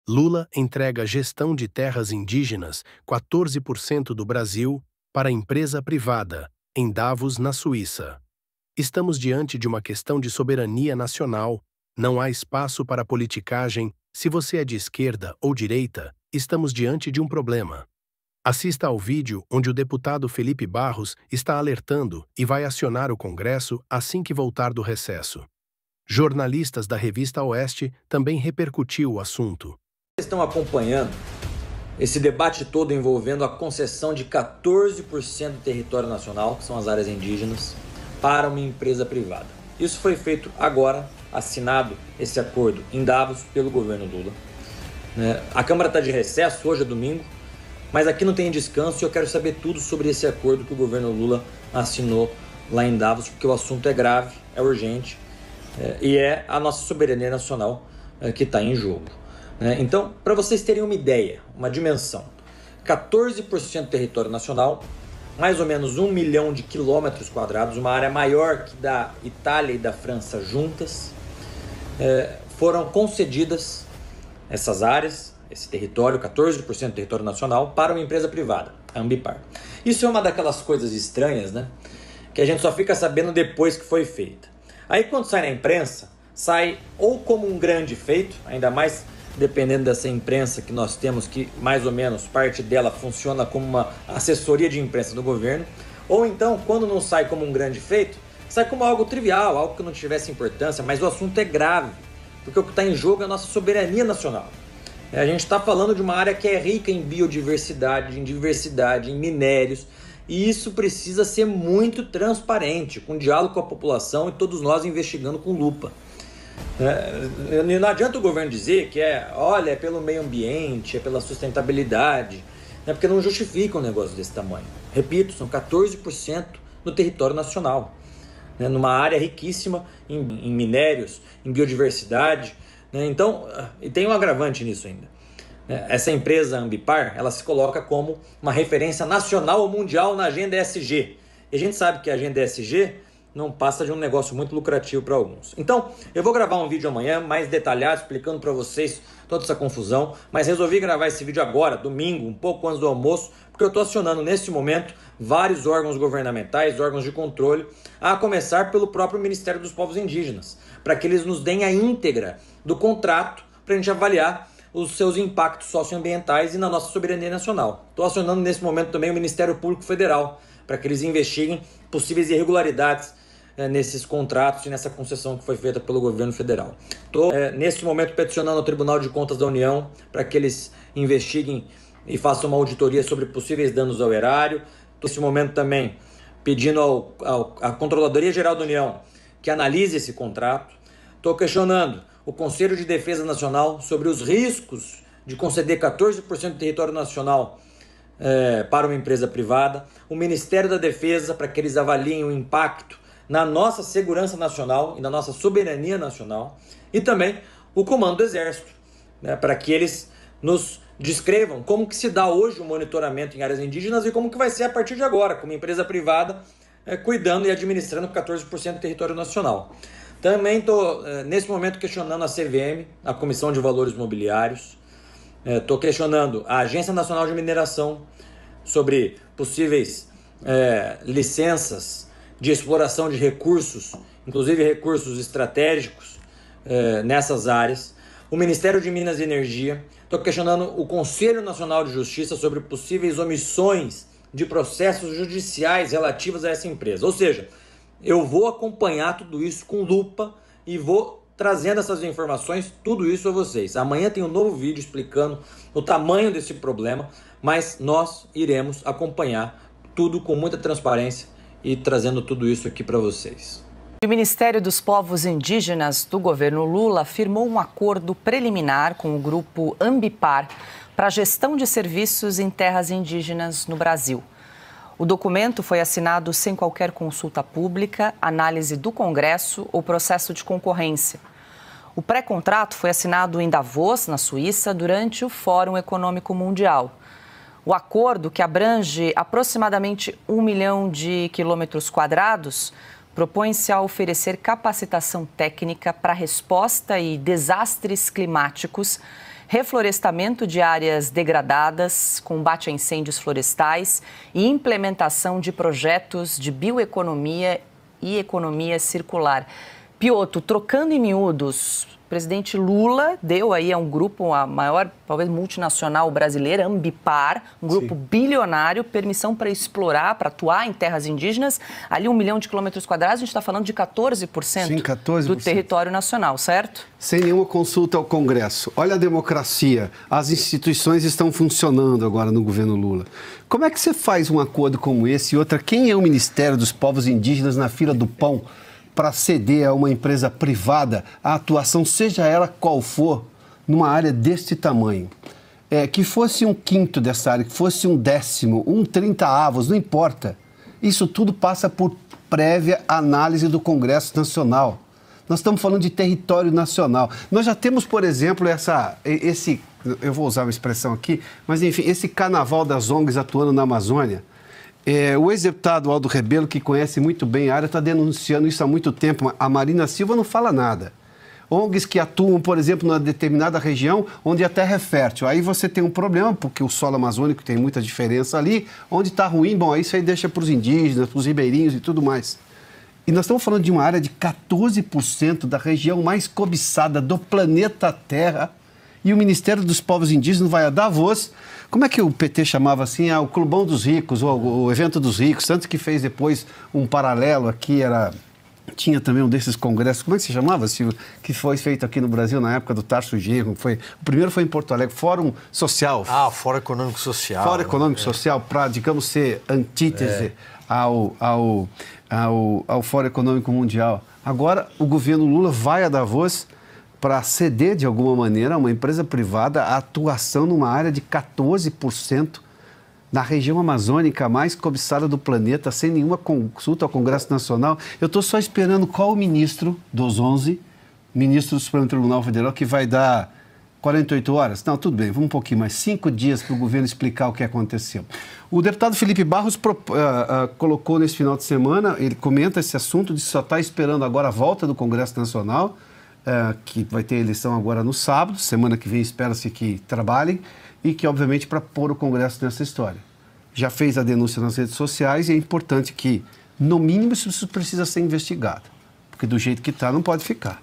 Lula entrega gestão de terras indígenas, 14% do Brasil, para empresa privada, em Davos, na Suíça. Estamos diante de uma questão de soberania nacional, não há espaço para politicagem, se você é de esquerda ou direita, estamos diante de um problema. Assista ao vídeo onde o deputado Felipe Barros está alertando e vai acionar o Congresso assim que voltar do recesso. Jornalistas da revista Oeste também repercutiu o assunto. Estão acompanhando esse debate todo envolvendo a concessão de 14% do território nacional, que são as áreas indígenas, para uma empresa privada. Isso foi feito agora, assinado esse acordo em Davos pelo governo Lula. A Câmara está de recesso, hoje é domingo, mas aqui não tem descanso e eu quero saber tudo sobre esse acordo que o governo Lula assinou lá em Davos, porque o assunto é grave, é urgente e é a nossa soberania nacional que está em jogo. Então, para vocês terem uma ideia, uma dimensão, 14% do território nacional, mais ou menos 1 milhão de quilômetros quadrados, uma área maior que da Itália e da França juntas, foram concedidas essas áreas, esse território, 14% do território nacional, para uma empresa privada, a Ambipar. Isso é uma daquelas coisas estranhas, que a gente só fica sabendo depois que foi feita. Aí quando sai na imprensa, sai ou como um grande feito, ainda mais dependendo dessa imprensa que nós temos, que mais ou menos parte dela funciona como uma assessoria de imprensa do governo, ou então, quando não sai como um grande feito, sai como algo trivial, algo que não tivesse importância, mas o assunto é grave, porque o que está em jogo é a nossa soberania nacional. A gente está falando de uma área que é rica em biodiversidade, em diversidade, em minérios, e isso precisa ser muito transparente, com diálogo com a população e todos nós investigando com lupa. Não adianta o governo dizer que é pelo meio ambiente, é pela sustentabilidade, porque não justifica um negócio desse tamanho. Repito, são 14% do território nacional, numa área riquíssima em minérios, em biodiversidade. Então, e tem um agravante nisso ainda. Essa empresa Ambipar, ela se coloca como uma referência nacional ou mundial na agenda ESG. E a gente sabe que a agenda ESG não passa de um negócio muito lucrativo para alguns. Então, eu vou gravar um vídeo amanhã mais detalhado, explicando para vocês toda essa confusão, mas resolvi gravar esse vídeo agora, domingo, um pouco antes do almoço, porque eu estou acionando nesse momento vários órgãos governamentais, órgãos de controle, a começar pelo próprio Ministério dos Povos Indígenas, para que eles nos deem a íntegra do contrato para a gente avaliar os seus impactos socioambientais e na nossa soberania nacional. Estou acionando nesse momento também o Ministério Público Federal, para que eles investiguem possíveis irregularidades nesses contratos e nessa concessão que foi feita pelo governo federal. Estou, nesse momento, peticionando ao Tribunal de Contas da União para que eles investiguem e façam uma auditoria sobre possíveis danos ao erário. Estou, nesse momento, também pedindo à Controladoria Geral da União que analise esse contrato. Estou questionando o Conselho de Defesa Nacional sobre os riscos de conceder 14% do território nacional para uma empresa privada. O Ministério da Defesa para que eles avaliem o impacto na nossa segurança nacional e na nossa soberania nacional, e também o Comando do Exército, para que eles nos descrevam como que se dá hoje o monitoramento em áreas indígenas e como que vai ser a partir de agora, como empresa privada, cuidando e administrando 14% do território nacional. Também estou, nesse momento, questionando a CVM, a Comissão de Valores Mobiliários, estou questionando a Agência Nacional de Mineração sobre possíveis licenças de exploração de recursos, inclusive recursos estratégicos nessas áreas, o Ministério de Minas e Energia. Estou questionando o Conselho Nacional de Justiça sobre possíveis omissões de processos judiciais relativos a essa empresa. Ou seja, eu vou acompanhar tudo isso com lupa e vou trazendo essas informações, tudo isso a vocês. Amanhã tem um novo vídeo explicando o tamanho desse problema, mas nós iremos acompanhar tudo com muita transparência e trazendo tudo isso aqui para vocês. O Ministério dos Povos Indígenas do governo Lula firmou um acordo preliminar com o grupo Ambipar para a gestão de serviços em terras indígenas no Brasil. O documento foi assinado sem qualquer consulta pública, análise do Congresso ou processo de concorrência. O pré-contrato foi assinado em Davos, na Suíça, durante o Fórum Econômico Mundial. O acordo, que abrange aproximadamente 1 milhão de quilômetros quadrados, propõe-se a oferecer capacitação técnica para resposta e desastres climáticos, reflorestamento de áreas degradadas, combate a incêndios florestais e implementação de projetos de bioeconomia e economia circular. Piotr, trocando em miúdos, o presidente Lula deu aí a um grupo, a maior, talvez multinacional brasileira, Ambipar, um grupo bilionário, permissão para explorar, para atuar em terras indígenas, ali 1 milhão de quilômetros quadrados, a gente está falando de 14%, Sim, 14% do território nacional, certo? Sem nenhuma consulta ao Congresso. Olha a democracia, as instituições estão funcionando agora no governo Lula. Como é que você faz um acordo como esse? E outra, quem é o Ministério dos Povos Indígenas na fila do pão para ceder a uma empresa privada a atuação, seja ela qual for, numa área deste tamanho? Que fosse 1/5 dessa área, que fosse 1/10, 1/30, não importa. Isso tudo passa por prévia análise do Congresso Nacional. Nós estamos falando de território nacional. Nós já temos, por exemplo, eu vou usar uma expressão aqui, mas enfim, esse carnaval das ONGs atuando na Amazônia. O ex-deputado Aldo Rebelo, que conhece muito bem a área, está denunciando isso há muito tempo. A Marina Silva não fala nada. ONGs que atuam, por exemplo, numa determinada região onde a terra é fértil. Aí você tem um problema, porque o solo amazônico tem muita diferença ali. Onde está ruim, bom, aí isso aí deixa para os indígenas, para os ribeirinhos e tudo mais. E nós estamos falando de uma área de 14% da região mais cobiçada do planeta Terra. E o Ministério dos Povos Indígenas vai a Davos. Como é que o PT chamava assim? O Clubão dos Ricos, o Evento dos Ricos. Tanto que fez depois um paralelo aqui, tinha também um desses congressos. Como é que se chamava, Silvio? Que foi feito aqui no Brasil na época do Tarso Genro. O primeiro foi em Porto Alegre, Fórum Social. Fórum Econômico Social. Fórum Econômico Social, para, digamos, ser antítese ao Fórum Econômico Mundial. Agora, o governo Lula vai a Davos para ceder, de alguma maneira, a uma empresa privada a atuação numa área de 14% na região amazônica mais cobiçada do planeta, sem nenhuma consulta ao Congresso Nacional. Eu estou só esperando qual o ministro dos 11, ministro do Supremo Tribunal Federal, que vai dar 48 horas. Não, tudo bem, vamos um pouquinho mais. 5 dias para o governo explicar o que aconteceu. O deputado Felipe Barros colocou nesse final de semana, ele comenta esse assunto de só estar esperando agora a volta do Congresso Nacional, que vai ter eleição agora no sábado, semana que vem espera-se que trabalhem, e que, obviamente, para pôr o Congresso nessa história. Já fez a denúncia nas redes sociais e é importante que, no mínimo, isso precisa ser investigado, porque do jeito que está não pode ficar.